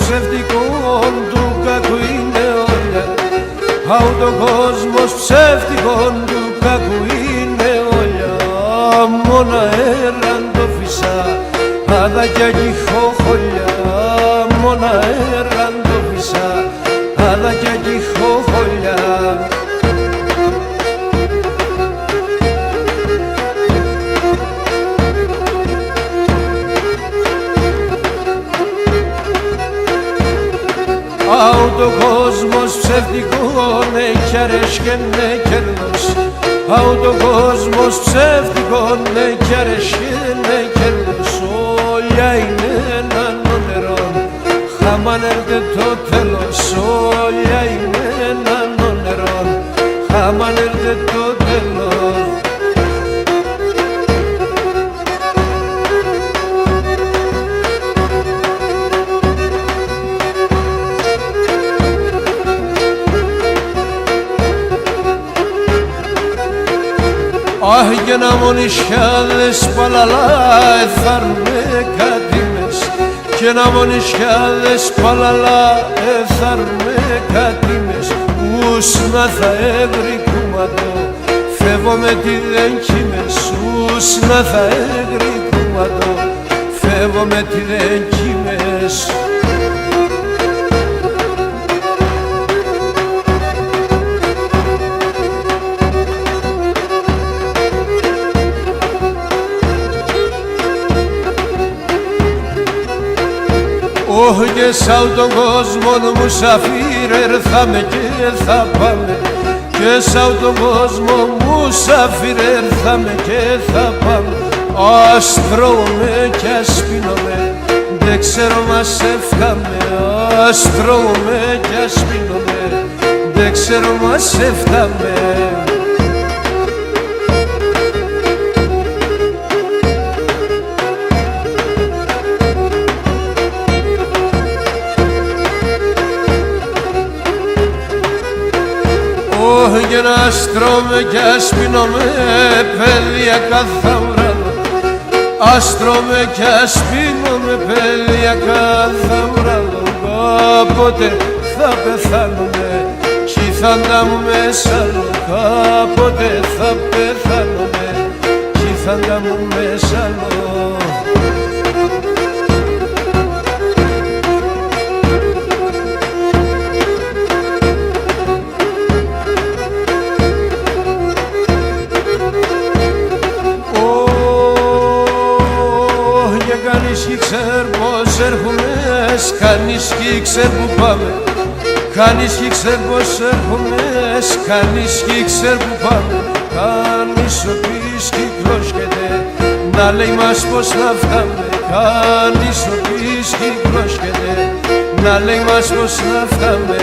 ψεύτικον του κακού είναι όλα. Αου το κόσμος ψεύτικον του κακού είναι όλα. Μόνα έραν το φυσά, άδα κι αγγιχοχολιά. Μόνα έραν το φυσά, άδα κι αγγιχοχολιά. Αου το κόσμος ψεύτικον έχει αρέσκει ναι κέρδος. Αου το κόσμος ψεύτικον έχει αρέσκει ναι κέρδος. Όλα είναι έναν όνειρον, χάμαν έρθε το τέλος. Όλα είναι έναν όνειρον, χάμαν έρθε το τέλος. Αχ, και να μονισιάδες παλαλά εθάρμε κάτι μες. Και να μονισιάδες παλαλά εθάρμε κάτι μες. Ους να θα έβρει κουματό, φεύγω με τη δένκη μες. Ους να θα έβρει κουματό, φεύγω με τη δένκη μες. Όχι και σαν τον κόσμο μουσαφίρ έρθαμε και θα πάμε. Και σαν τον κόσμο μουσαφίρ έρθαμε και θα πάμε. Ας τρώμε κι ας πίνουμε, δεν ξέρω μας έφταμε. Ας τρώμε κι ας πίνουμε, δεν ξέρω μας έφταμε. Όχι και να στρώμε κι ας πίνουμε, παιδιά κάθε ουρανό. Ας τρώμε κι ας πίνουμε, παιδιά κάθε ουρανό. Κάποτε θα πεθάνουμε κι θα αντάμουμε σ' άλλο. Κάποτε θα πεθάνουμε κι θα αντάμουμε σ' άλλο. Κανείς κι ξέρ πως έρχομες, κανείς κι ξέρ που πάμε. Κανείς κι ξέρ πως έρχομες, κανείς κι ξέρ που πάμε. Κανείς ο οποίος κυκλώσκεται να λέει μας πως να φτάμε. Κανείς ο οποίος κυκλώσκεται να λέει μας πως να φτάμε.